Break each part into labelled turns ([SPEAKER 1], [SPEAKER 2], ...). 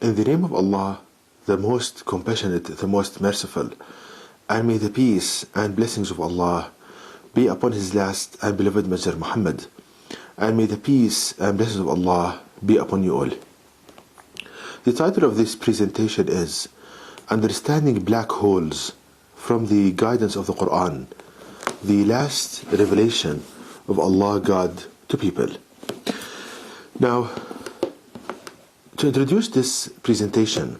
[SPEAKER 1] In the name of Allah, the most compassionate, the most merciful, and may the peace and blessings of Allah be upon His last and beloved Messenger Muhammad, and may the peace and blessings of Allah be upon you all. The title of this presentation is Understanding Black Holes from the Guidance of the Quran, the last revelation of Allah God to people. Now, to introduce this presentation,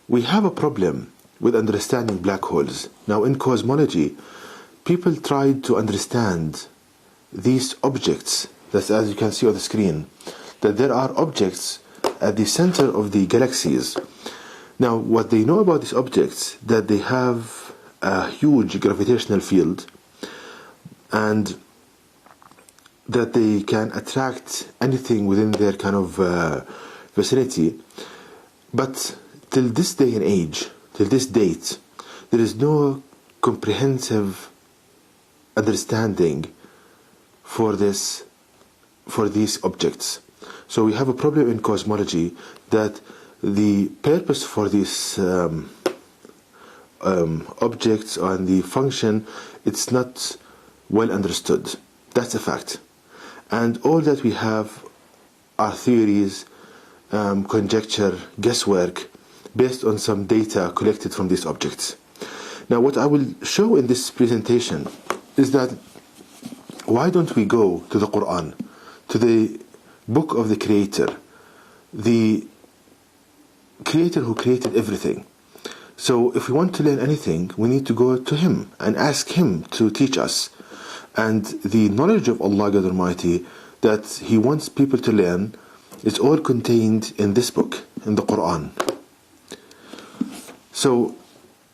[SPEAKER 1] we have a problem with understanding black holes. Now, in cosmology, people tried to understand these objects, that as you can see on the screen, that there are objects at the center of the galaxies. Now, what they know about these objects, that they have a huge gravitational field and that they can attract anything within their kind of vicinity. But till this day and age, till this date, there is no comprehensive understanding for these objects. So we have a problem in cosmology that the purpose for these objects and the function, it's not well understood. That's a fact. And all that we have are theories, conjecture, guesswork, based on some data collected from these objects. Now, what I will show in this presentation is that why don't we go to the Quran, to the book of the Creator who created everything. So if we want to learn anything, we need to go to Him and ask Him to teach us. And the knowledge of Allah God Almighty that He wants people to learn is all contained in this book, in the Quran. So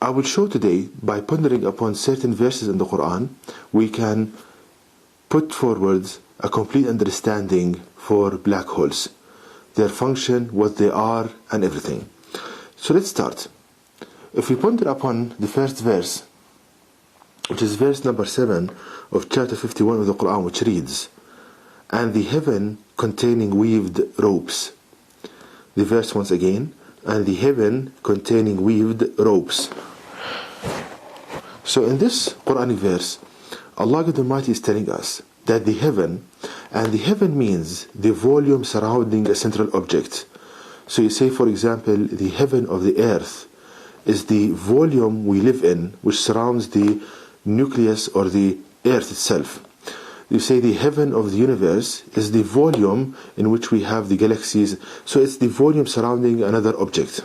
[SPEAKER 1] I will show today, by pondering upon certain verses in the Quran, we can put forward a complete understanding for black holes, their function, what they are, and everything. So let's start. If we ponder upon the first verse, which is verse number 7 of chapter 51 of the Quran, which reads, "And the heaven containing weaved ropes." The verse once again, "And the heaven containing weaved ropes." So in this Quranic verse, Allah God Almighty is telling us that the heaven, and the heaven means the volume surrounding a central object. So you say, for example, the heaven of the earth is the volume we live in, which surrounds the nucleus or the earth itself. You say the heaven of the universe is the volume in which we have the galaxies, so it's the volume surrounding another object.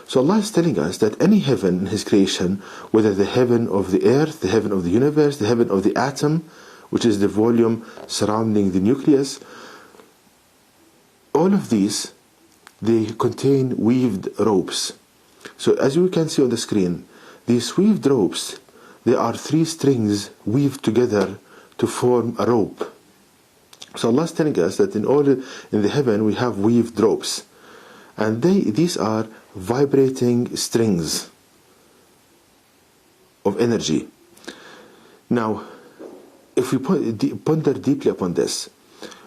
[SPEAKER 1] So Allah is telling us that any heaven in His creation, whether the heaven of the earth, the heaven of the universe, the heaven of the atom, which is the volume surrounding the nucleus, all of these, they contain weaved ropes. So as you can see on the screen, these weaved ropes, there are 3 strings weaved together to form a rope. So Allah is telling us that in the heaven we have weaved ropes, and these are vibrating strings of energy. Now, if we ponder deeply upon this,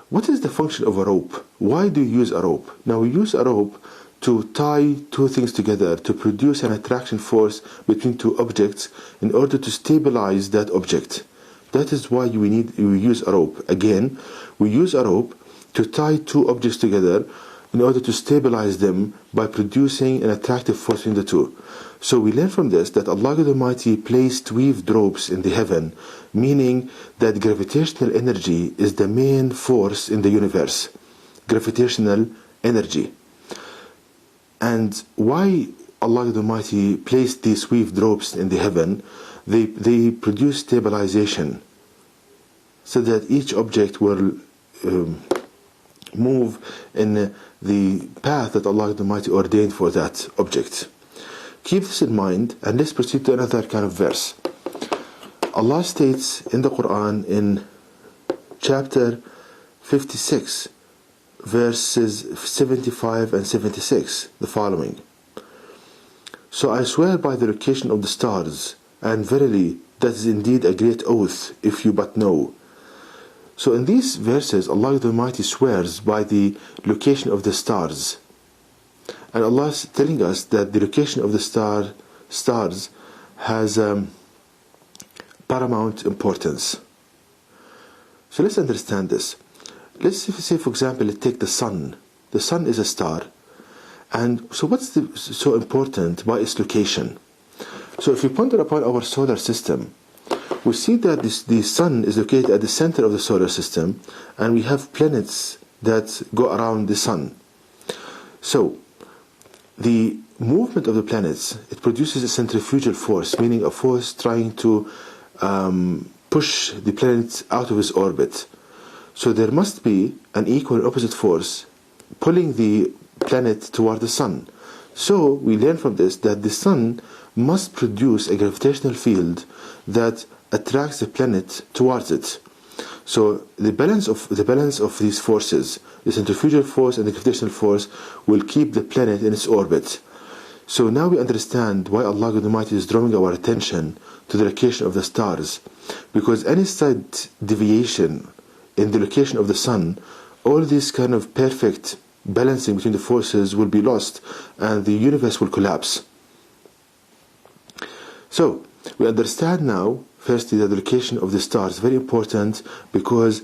[SPEAKER 1] what is the function of a rope? Why do you use a rope? Now, we use a rope to tie 2 things together to produce an attraction force between 2 objects in order to stabilize that object. That is why we use a rope. Again, we use a rope to tie 2 objects together in order to stabilize them by producing an attractive force in the 2. So we learn from this that Allah God Almighty placed weaved ropes in the heaven, meaning that gravitational energy is the main force in the universe. Gravitational energy. And why Allah God Almighty placed these weaved ropes in the heaven? They produce stabilization, so that each object will move in the path that Allah God Almighty ordained for that object. Keep this in mind, and let's proceed to another kind of verse. Allah states in the Quran in chapter 56, verses 75 and 76, the following: "So I swear by the location of the stars, and verily that is indeed a great oath, if you but know." So in these verses, Allah the Almighty swears by the location of the stars. And Allah is telling us that the location of the stars has paramount importance. So let's understand this. Let's say, for example, let's take the sun. The sun is a star. And so what's so important by its location? So if we ponder upon our solar system, we see that the sun is located at the center of the solar system, and we have planets that go around the sun. So the movement of the planets, it produces a centrifugal force, meaning a force trying to push the planet out of its orbit. So there must be an equal and opposite force pulling the planet toward the sun. So we learn from this that the sun must produce a gravitational field that attracts the planet towards it. So the balance of these forces, the centrifugal force and the gravitational force, will keep the planet in its orbit. So now we understand why Allah God Almighty is drawing our attention to the location of the stars, because any slight deviation in the location of the sun, all this kind of perfect balancing between the forces will be lost, and the universe will collapse. So we understand now, firstly, that the location of the stars is very important because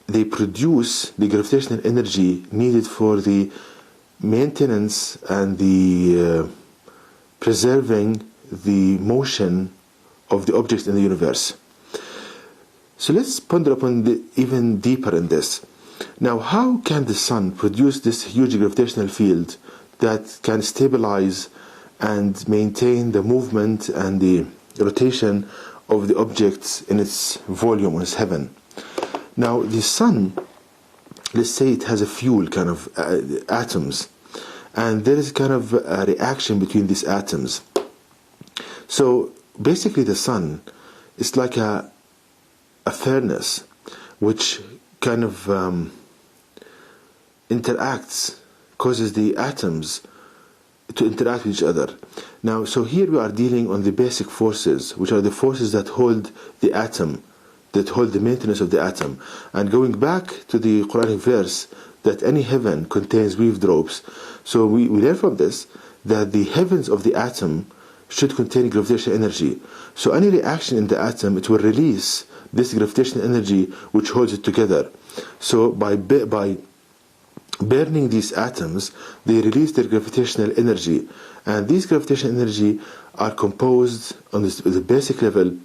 [SPEAKER 1] they produce the gravitational energy needed for the maintenance and the preserving the motion of the objects in the universe. So let's ponder upon even deeper in this. Now, how can the sun produce this huge gravitational field that can stabilize and maintain the movement and the rotation of the objects in its volume, in its heaven? Now, the sun, let's say it has a fuel kind of atoms, and there is kind of a reaction between these atoms. So basically the sun is like a furnace which kind of interacts, causes the atoms to interact with each other. Now, so here we are dealing on the basic forces, which are the forces that hold the atom, that hold the maintenance of the atom. And going back to the Quranic verse that any heaven contains weave drops, so we learn from this that the heavens of the atom should contain gravitational energy. So any reaction in the atom, it will release this gravitational energy which holds it together. So by burning these atoms, they release their gravitational energy, and these gravitational energy are composed on the basic level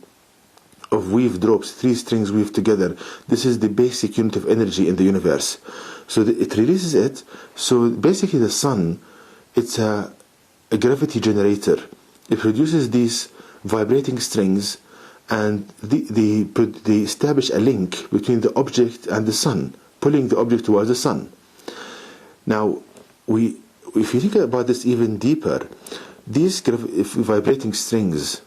[SPEAKER 1] of weave drops, 3 strings weaved together. This is the basic unit of energy in the universe. So it releases it. So basically the sun, it's a gravity generator. It produces these vibrating strings, and they establish a link between the object and the sun, pulling the object towards the sun. Now, if you think about this even deeper, these vibrating strings,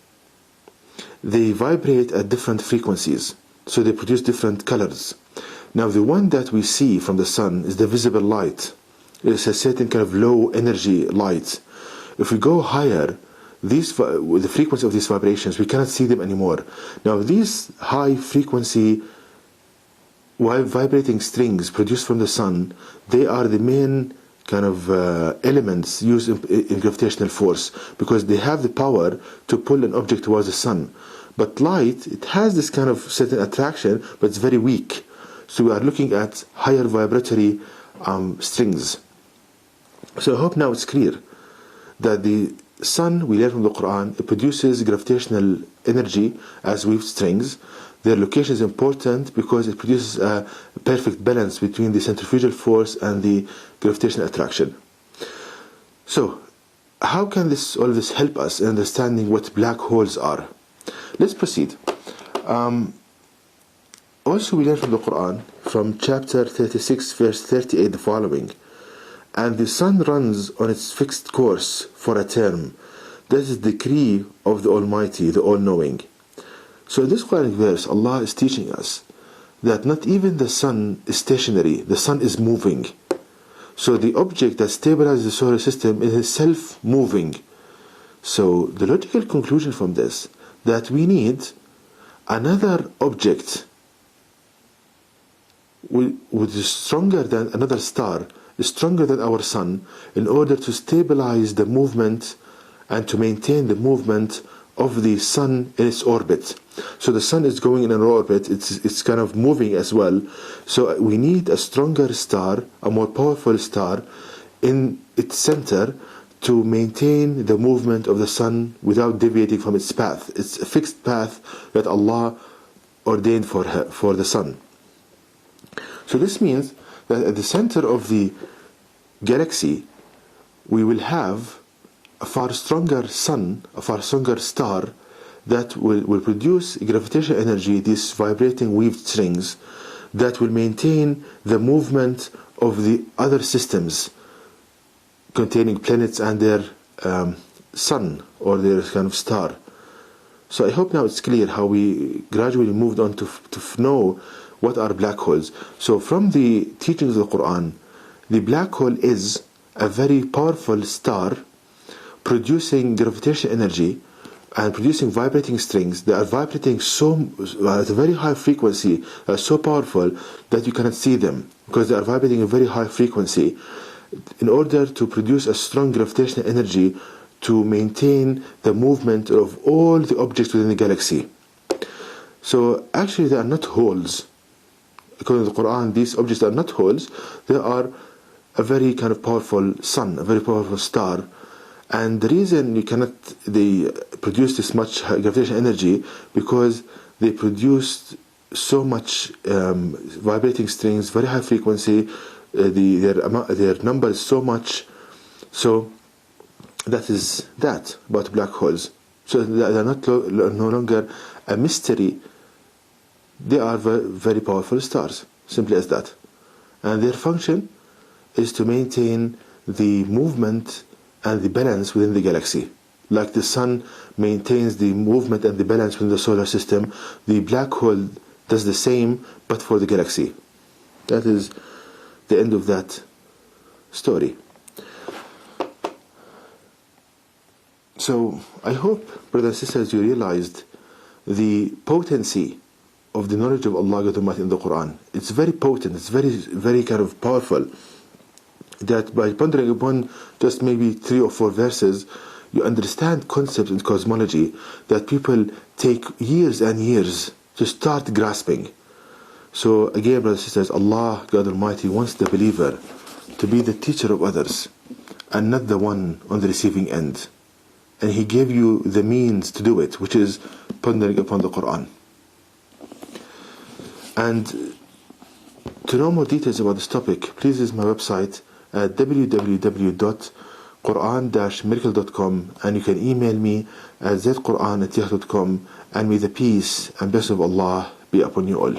[SPEAKER 1] they vibrate at different frequencies, so they produce different colors. Now, the one that we see from the sun is the visible light. It's a certain kind of low energy light. If we go higher, the frequency of these vibrations, we cannot see them anymore. Now, these high frequency vibrating strings produced from the sun, they are the main kind of elements used in gravitational force, because they have the power to pull an object towards the sun. But light, it has this kind of certain attraction, but it's very weak. So we are looking at higher vibratory strings. So I hope now it's clear that the sun, we learn from the Quran, it produces gravitational energy as weaved strings. Their location is important because it produces a perfect balance between the centrifugal force and the gravitational attraction. So, how can all of this help us in understanding what black holes are? Let's proceed. Also, we learn from the Quran, from chapter 36, verse 38, the following: "And the sun runs on its fixed course for a term. That is the decree of the Almighty, the All-Knowing." So in this Quranic verse, Allah is teaching us that not even the sun is stationary, the sun is moving. So the object that stabilizes the solar system is itself moving. So the logical conclusion from this, that we need another object which is stronger than another star, stronger than our sun in order to stabilize the movement and to maintain the movement of the sun in its orbit. So the sun is going in an orbit, it's kind of moving as well. So we need a stronger star, a more powerful star in its center to maintain the movement of the sun without deviating from its path. It's a fixed path that Allah ordained for the sun. So this means that at the center of the galaxy we will have a far stronger sun, a far stronger star that will produce gravitational energy, these vibrating weaved strings that will maintain the movement of the other systems containing planets and their sun or their kind of star. So I hope now it's clear how we gradually moved on to know what are black holes. So from the teachings of the Quran, the black hole is a very powerful star producing gravitational energy and producing vibrating strings that are vibrating at a very high frequency, so powerful that you cannot see them because they are vibrating at a very high frequency in order to produce a strong gravitational energy to maintain the movement of all the objects within the galaxy. So actually they are not holes. According to the Quran, these objects are not holes. They are a very kind of powerful sun, a very powerful star. And the reason they produce this much gravitational energy because they produced so much vibrating strings, very high frequency. Their number is so much. So that is that about black holes. So they are no longer a mystery. They are very powerful stars, simply as that. And their function is to maintain the movement and the balance within the galaxy. Like the sun maintains the movement and the balance within the solar system, the black hole does the same, but for the galaxy. That is the end of that story. So I hope, brothers and sisters, you realized the potency of the knowledge of Allah God Almighty in the Quran. It's very potent, it's very, very kind of powerful, that by pondering upon just maybe 3 or 4 verses, you understand concepts in cosmology that people take years and years to start grasping. So again, brothers and sisters, Allah God Almighty wants the believer to be the teacher of others and not the one on the receiving end. And He gave you the means to do it, which is pondering upon the Quran. And to know more details about this topic, please visit my website at www.quran-miracle.com, and you can email me at zquran@yahoo.com, and may the peace and blessing of Allah be upon you all.